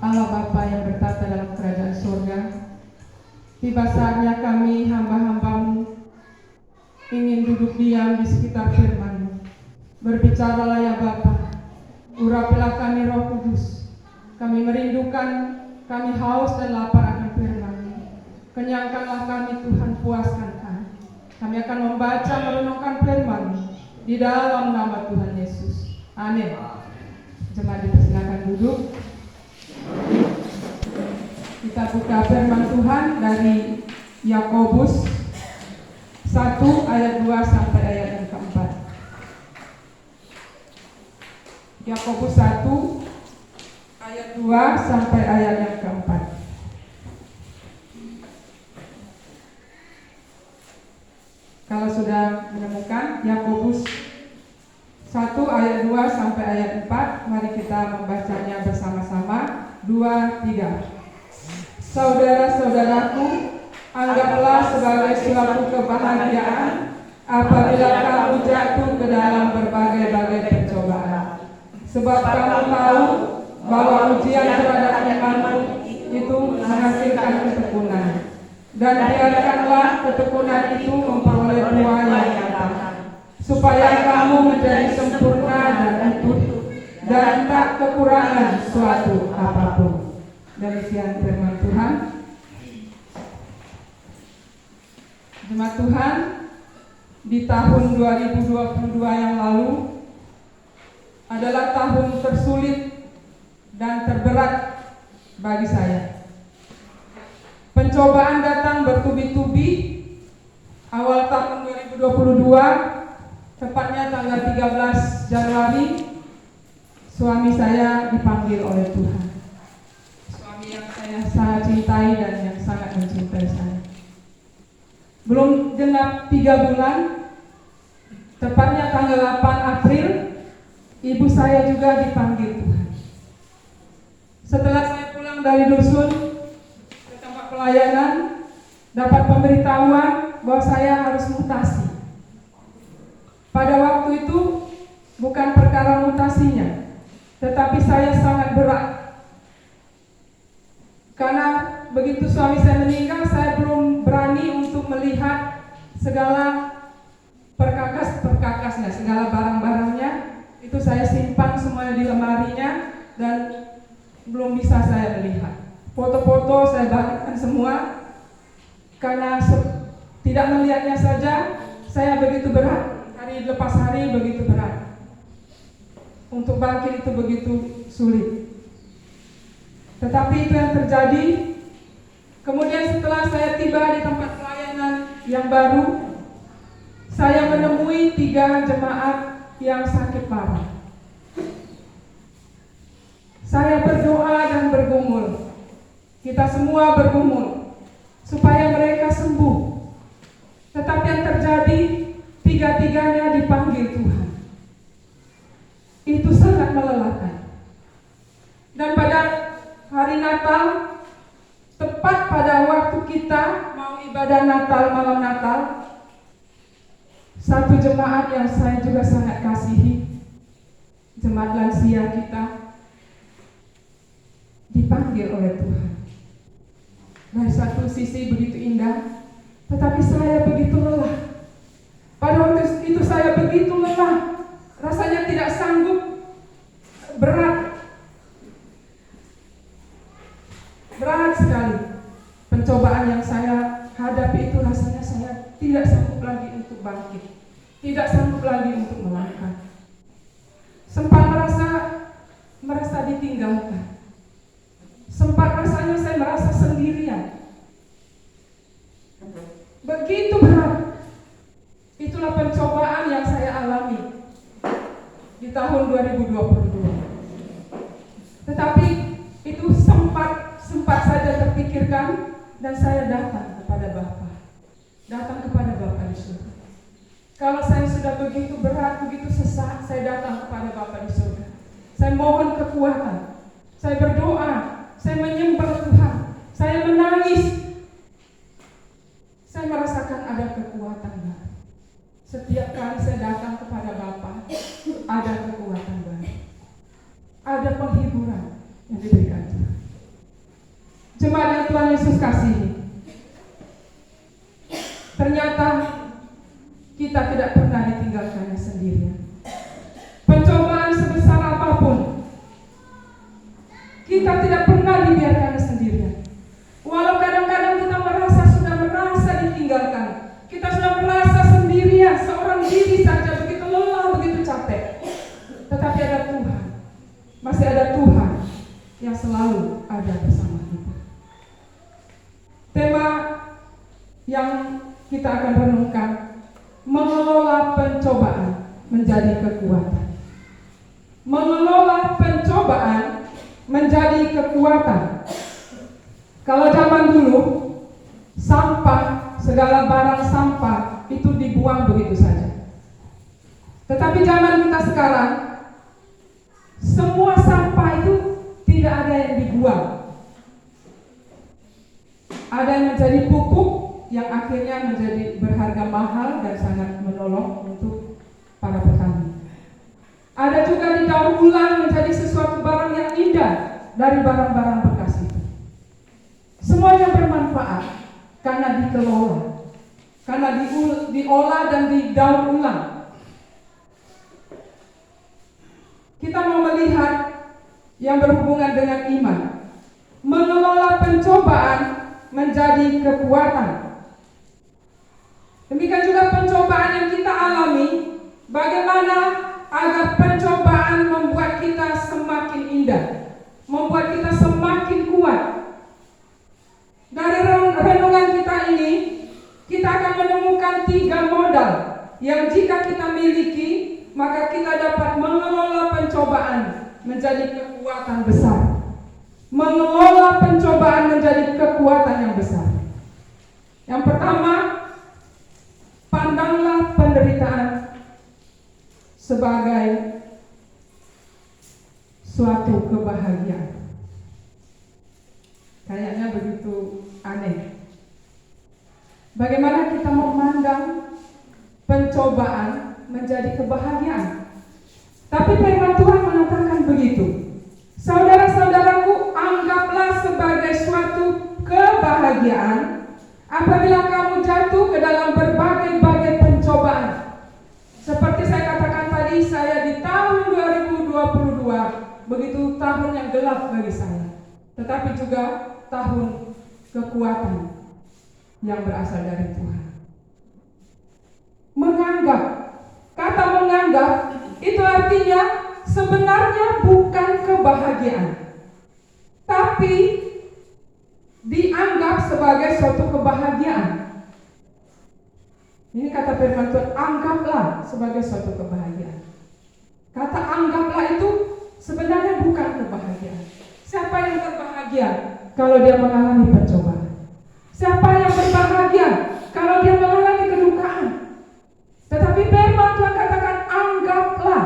Allah Bapa yang bertata dalam kerajaan surga, tiba saatnya kami hamba-hambamu ingin duduk diam di sekitar firman-Mu. Berbicaralah ya Bapa, urapilah kami Roh Kudus. Kami merindukan, kami haus dan lapar akan firman-Mu. Kenyangkanlah kami Tuhan, puaskan kami. Kami akan membaca merenungkan firman-Mu di dalam nama Tuhan Yesus. Amin. Jemaat dipersilakan duduk. Kita buka firman Tuhan dari Yakobus 1 ayat 2 sampai ayat yang keempat. Yakobus 1 ayat 2 sampai ayat yang keempat. Kalau sudah menemukan Yakobus 1 ayat 2 sampai ayat 4, mari kita membacanya bersama-sama. 2, 3. Saudara-saudaraku, anggaplah sebagai suatu kebahagiaan apabila kamu jatuh ke dalam berbagai-bagai pencobaan. Sebab kamu tahu bahwa ujian terhadap imanmu itu menghasilkan ketekunan. Dan biarkanlah ketekunan itu memperoleh buah yang nyata, supaya kamu menjadi sempurna dan utuh dan tak kekurangan suatu apapun. Demikian firman Tuhan. Jemaat Tuhan, di tahun 2022 yang lalu adalah tahun tersulit dan terberat bagi saya. Pencobaan datang bertubi-tubi. Awal tahun 2022, tepatnya tanggal 13 Januari, suami saya dipanggil oleh Tuhan. Yang saya sangat cintai dan yang sangat mencintai saya. Belum genap 3 bulan, tepatnya tanggal 8 April, ibu saya juga dipanggil Tuhan. Setelah saya pulang dari dusun ke tempat pelayanan, dapat pemberitahuan bahwa saya harus mutasi. Pada waktu itu bukan perkara mutasinya, tetapi saya sangat berat. Karena begitu suami saya meninggal, saya belum berani untuk melihat segala perkakas-perkakasnya, segala barang-barangnya. Itu saya simpan semuanya di lemarinya dan belum bisa saya melihat. Foto-foto saya bagikan semua. Karena tidak melihatnya saja, saya begitu berat. Hari lepas hari begitu berat. Untuk bangkit itu begitu sulit. Tetapi itu yang terjadi. Kemudian setelah saya tiba di tempat pelayanan yang baru, saya menemui 3 jemaat yang sakit parah. Saya berdoa dan bergumul. Kita semua bergumul supaya mereka sembuh. Tetapi yang terjadi, 3-tiganya dipanggil Tuhan. Itu sangat melelahkan. Dan pada hari Natal, tepat pada waktu kita mau ibadah Natal, malam Natal, satu jemaat yang saya juga sangat kasihi, jemaat lansia kita, dipanggil oleh Tuhan. Dari satu sisi begitu indah, tetapi saya begitu lelah. Pada waktu itu saya begitu lelah, rasanya tidak sanggup, berat sekali. Pencobaan yang saya hadapi itu rasanya saya tidak sanggup lagi untuk bangkit, tidak sanggup lagi untuk melangkah. Sempat merasa ditinggalkan. Sempat rasanya saya merasa sendirian. Begitu berat. Itulah pencobaan yang saya alami di tahun 2022. Tetapi itu sempat saja terpikirkan dan saya datang kepada Bapa. Datang kepada Bapa di surga. Kalau saya sudah begitu berat, begitu sesak, saya datang kepada Bapa di surga. Saya mohon kekuatan. Saya berdoa, saya menyembah Tuhan. Saya menangis. Saya merasakan ada kekuatan baru. Setiap kali saya datang kepada Bapa, ada kekuatan baru. Ada penghiburan yang diberikan Tuhan. kasihi. Ternyata kita tidak pernah ditinggalkannya sendirian. Pencobaan sebesar apapun, kita tidak pernah dibiarkannya sendirian. Walau kadang-kadang kita sudah merasa ditinggalkan, kita sudah merasa sendirian, seorang diri saja, begitu lelah, begitu capek. Tetapi ada Tuhan, masih ada Tuhan yang selalu ada bersama kita. Tema yang kita akan renungkan, mengelola pencobaan menjadi kekuatan. Mengelola pencobaan menjadi kekuatan. Kalau zaman dulu, sampah, segala barang sampah itu dibuang begitu saja. Tetapi zaman kita sekarang, semua sampah itu tidak ada yang dibuang. Ada yang menjadi pupuk yang akhirnya menjadi berharga mahal dan sangat menolong untuk para petani. Ada juga didaur ulang menjadi sesuatu barang yang indah dari barang-barang bekas itu. Semuanya bermanfaat karena dikelola, karena diolah dan didaur ulang. Kita mau melihat yang berhubungan dengan iman. Mengelola pencobaan menjadi kekuatan. Demikian juga pencobaan yang kita alami, bagaimana agar pencobaan membuat kita semakin indah, membuat kita semakin kuat. Dari renungan kita ini, kita akan menemukan 3 modal yang jika kita miliki, maka kita dapat mengelola pencobaan menjadi kekuatan besar. Mengelola pencobaan menjadi kekuatan yang besar. Yang pertama, pandanglah penderitaan sebagai suatu kebahagiaan. Kayaknya begitu aneh. Bagaimana kita memandang pencobaan menjadi kebahagiaan? Tapi firman Tuhan mengatakan begitu. Saudara-saudaraku, anggaplah sebagai suatu kebahagiaan apabila kamu jatuh ke dalam berbagai-bagai pencobaan. Seperti saya katakan tadi, saya di tahun 2022 begitu tahun yang gelap bagi saya, tetapi juga tahun kekuatan yang berasal dari Tuhan. Menganggap, kata menganggap itu artinya sebenarnya bukan kebahagiaan, tapi dianggap sebagai suatu kebahagiaan. Ini kata firman Tuhan, anggaplah sebagai suatu kebahagiaan. Kata anggaplah itu sebenarnya bukan kebahagiaan. Siapa yang berbahagia kalau dia mengalami pencobaan? Siapa yang berbahagia kalau dia mengalami kedukaan? Tetapi firman Tuhan katakan anggaplah.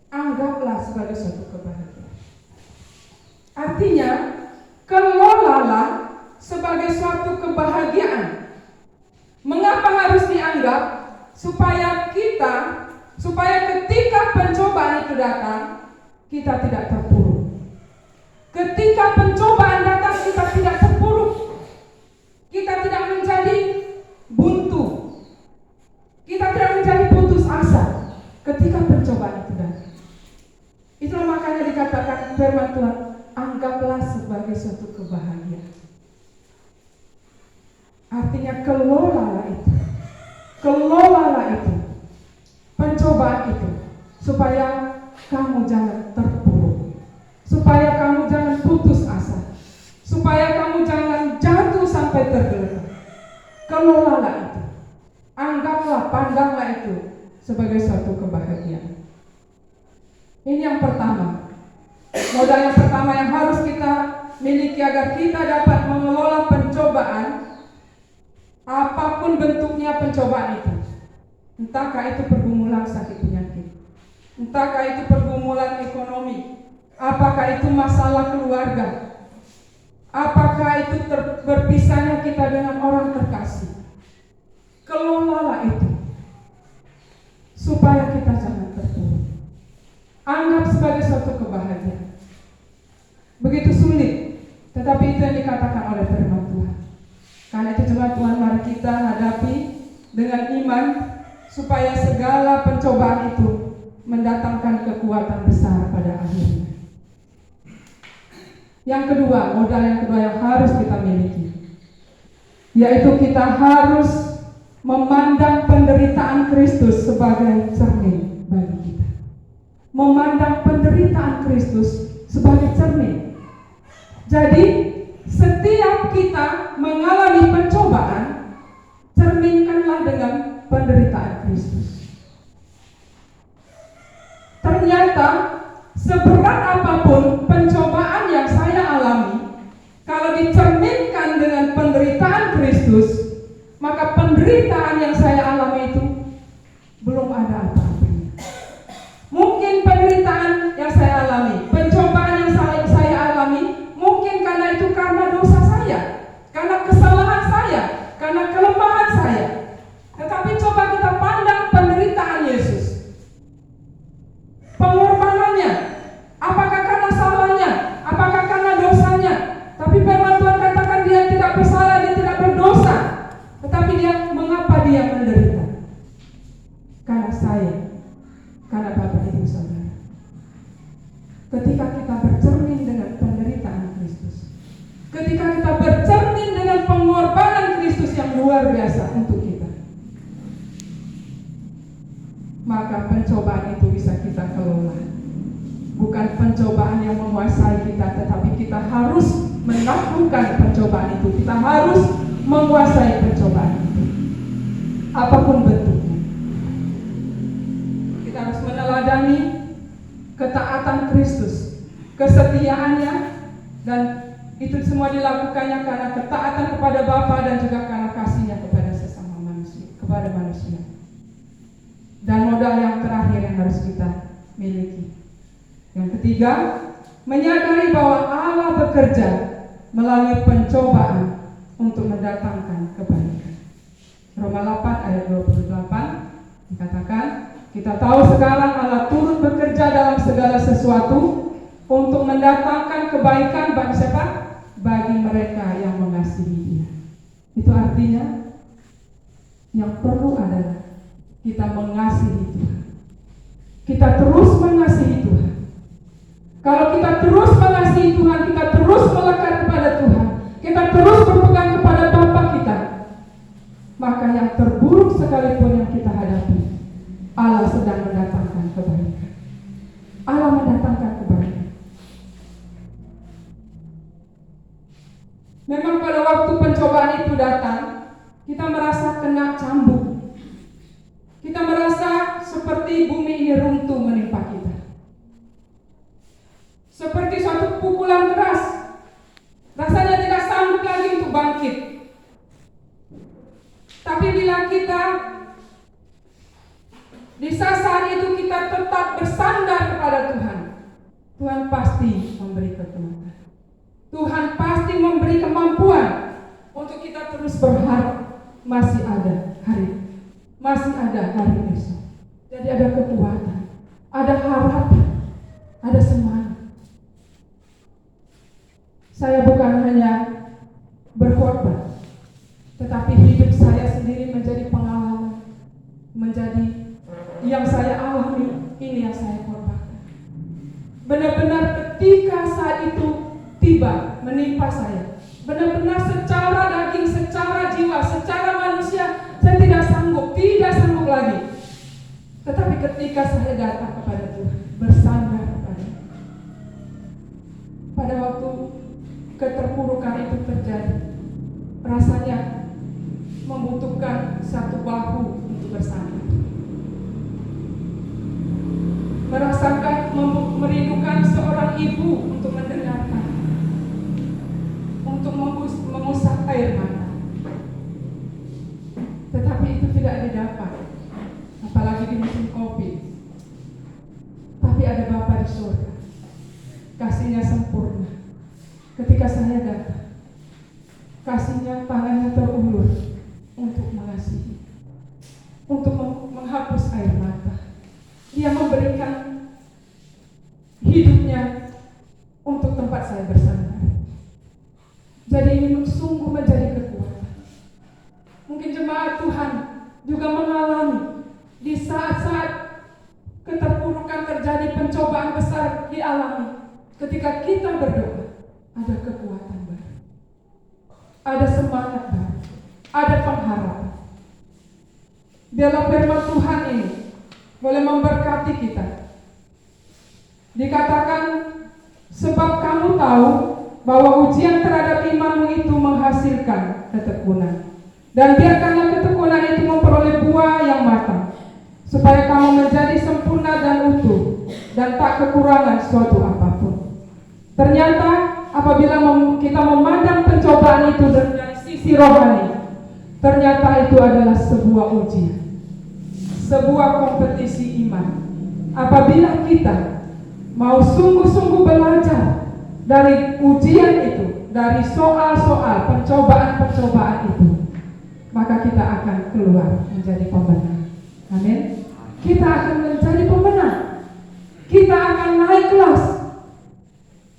Anggaplah sebagai suatu kebahagiaan. Artinya, kelolalah sebagai suatu kebahagiaan. Mengapa harus dianggap? Supaya ketika pencobaan itu datang, kita tidak terpuruk. Ketika pencobaan datang, kita tidak terpuruk. Kita tidak menjadi buntu. Kita tidak menjadi putus asa ketika pencobaan itu datang. Itulah makanya dikatakan firman Tuhan, anggaplah sebagai suatu kebahagiaan. Artinya kelolalah itu. Kelolalah itu. Pencobaan itu. Supaya kamu jangan terpuruk. Supaya kamu jangan putus asa. Supaya kamu jangan jatuh sampai tergeletak. Kelolalah itu. Anggaplah, pandanglah itu sebagai suatu kebahagiaan. Ini yang pertama. Modal yang pertama yang harus kita miliki agar kita dapat mengelola pencobaan, apapun bentuknya pencobaan itu. Entahkah itu pergumulan sakit penyakit, entahkah itu pergumulan ekonomi, apakah itu masalah keluarga, apakah itu berpisahnya kita dengan orang terkasih. Kelolalah itu supaya kita jangan terpuruk. Anggap sebagai suatu kebahagiaan. Begitu sulit, tetapi Tetapi itu yang dikatakan oleh firman Tuhan. Karena itu jemaat Tuhan, mari kita hadapi dengan iman, supaya segala pencobaan itu mendatangkan kekuatan besar pada akhirnya. Yang kedua, modal yang kedua yang harus kita miliki, yaitu kita harus memandang penderitaan Kristus sebagai cermin bagi kita. Memandang penderitaan Kristus sebagai cermin. Jadi, setiap kita mengalami pencobaan, cerminkanlah dengan penderitaan Kristus. Ternyata, seberat apapun pencobaan yang saya alami, kalau dicerminkan dengan penderitaan Kristus, maka penderitaan yang saya alami itu belum ada apa-apanya. Mungkin penderitaan yang saya alami, pencobaan yang saya alami, mungkin karena itu karena dosa saya, karena kesalahan saya, karena kelemahan saya. Tetapi coba kita pandang penderitaan Yesus, pengorbanannya. Apakah karena salahnya? Apakah karena dosanya? Tapi firman Tuhan katakan dia tidak bersalah, dia tidak berdosa. Tetapi mengapa dia menderita? Karena saya, karena Bapak Ibu Saudara. Ketika kita bercermin dengan penderitaan Kristus, ketika kita bercermin dengan pengorbanan Kristus yang luar biasa untuk kita, maka pencobaan itu bisa kita kelola. Bukan pencobaan yang menguasai kita, tetapi kita harus menaklukkan pencobaan itu. Kita harus menguasai pencobaan itu, apapun bentuknya. Kita harus meneladani ketaatan Kristus, kesetiaannya, dan itu semua dilakukannya karena ketaatan kepada Bapa dan juga karena kasihnya kepada sesama manusia, kepada manusia. Dan modal yang terakhir yang harus kita miliki, yang ketiga, menyadari bahwa Allah bekerja melalui pencobaan untuk mendatangkan kebaikan. Roma 8 ayat 28 dikatakan, kita tahu sekarang Allah turut bekerja dalam segala sesuatu untuk mendatangkan kebaikan bagi siapa? Bagi mereka yang mengasihi Dia. Itu artinya yang perlu adalah kita mengasihi Tuhan. Kita terus mengasihi Tuhan. Kalau kita terus mengasihi Tuhan, kita terus melekat kepada Tuhan, kita terus berpegang kepada Bapa kita, maka yang terburuk sekalipun yang kita hadapi, Allah sedang mendatangkan kebaikan. Allah mendatangkan kebaikan. Memang pada waktu pencobaan itu datang, kita merasa kena cambuk. Kita merasa seperti bumi ini runtuh menimpa kita. Seperti suatu pukulan keras. Rasanya tidak sanggup lagi untuk bangkit. Tapi bila kita di saat itu kita tetap bersandar kepada Tuhan, Tuhan pasti memberi kekuatan. Tuhan pasti memberi kemampuan untuk kita terus berharap masih ada hari, masih ada hari esok. Jadi ada kekuatan, ada harapan, ada semangat. Saya bukan hanya berkorban, tetapi hidup saya sendiri menjadi pengalaman, menjadi yang saya alami, ini yang saya korbankan. Benar-benar ketika saat itu tiba menimpa saya, benar-benar secara daging, secara jiwa, secara manusia, saya tidak sanggup lagi. Tetapi ketika saya datang kepada Tuhan, bersandar kepada, pada waktu keterpurukan itu terjadi, rasanya membutuhkan satu bahu untuk bersandar, merasakan, merindukan seorang ibu untuk mendengarkan, untuk mengusap air mata. Tetapi itu tidak didapat, apalagi di musim Covid. Tapi ada Bapa di surga, kasihnya sempurna. Ketika saya datang, kasihnya, tangannya terulur untuk mengasihi, untuk menghapus air mata. Dia memberikan hidupnya untuk tempat saya bersandar. Jadi ini sungguh menjadi kekuatan. Mungkin jemaat Tuhan juga mengalami di saat-saat keterpurukan terjadi, pencobaan besar dialami. Ketika kita berdoa, ada kekuatan baru, ada semangat baru, ada pengharapan. Dalam firman Tuhan ini boleh memberkati kita. Dikatakan, sebab kamu tahu bahwa ujian terhadap imanmu itu menghasilkan ketekunan. Dan biarkanlah ketekunan itu memperoleh buah yang matang, supaya kamu menjadi sempurna dan utuh, dan tak kekurangan suatu apapun. Ternyata apabila kita memandang pencobaan itu dari sisi rohani, ternyata itu adalah sebuah ujian, sebuah kompetisi iman. Apabila kita mau sungguh-sungguh belajar dari ujian itu, dari soal-soal pencobaan-pencobaan itu, maka kita akan keluar menjadi pemenang. Amin. Kita akan menjadi pemenang. Kita akan naik kelas.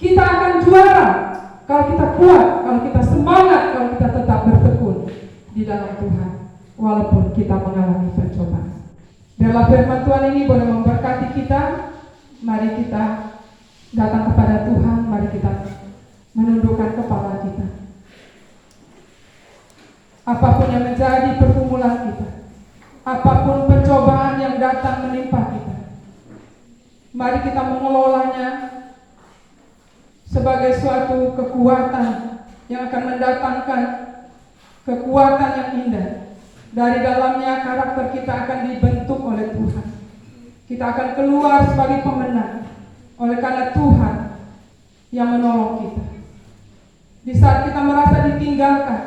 Kita akan juara kalau kita kuat, kalau kita semangat, kalau kita tetap bertekun di dalam Tuhan, walaupun kita mengalami pencobaan. Dalam firman Tuhan ini boleh memberkati kita. Mari kita datang kepada Tuhan, mari kita menundukkan kepala kita. Apapun yang menjadi pergumulan kita, apapun pencobaan yang datang menimpa kita, mari kita mengelolanya sebagai suatu kekuatan yang akan mendatangkan kekuatan yang indah. Dari dalamnya karakter kita akan dibentuk oleh Tuhan. Kita akan keluar sebagai pemenang oleh karena Tuhan yang menolong kita. Di saat kita merasa ditinggalkan,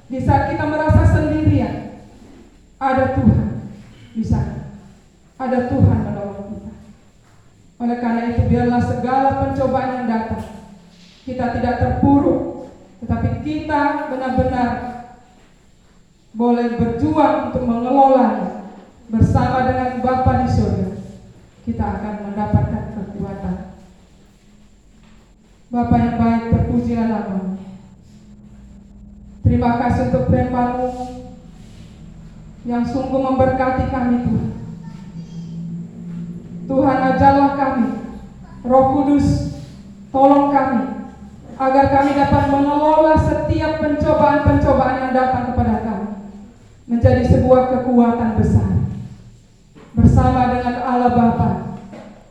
di saat kita merasa sendirian, ada Tuhan di sana. Ada Tuhan menolong kita. Oleh karena itu, biarlah segala pencobaan yang datang, kita tidak terpuruk, tetapi kita benar-benar boleh berjuang untuk mengelolanya bersama dengan Bapa di surga. Kita akan mendapatkan kekuatan. Bapa yang baik, terpujilah nama-Mu. Terima kasih untuk firman-Mu yang sungguh memberkati kami, Tuhan. Tuhan, ajarlah kami, Roh Kudus, tolong kami agar kami dapat mengelola setiap pencobaan-pencobaan yang datang kepada kami menjadi sebuah kekuatan besar. Bersama dengan Allah Bapa,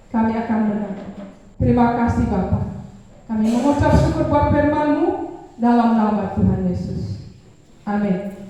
kami akan menang. Terima kasih Bapa. Kami mengucap syukur buat firman-Mu dalam nama Tuhan Yesus. Amin.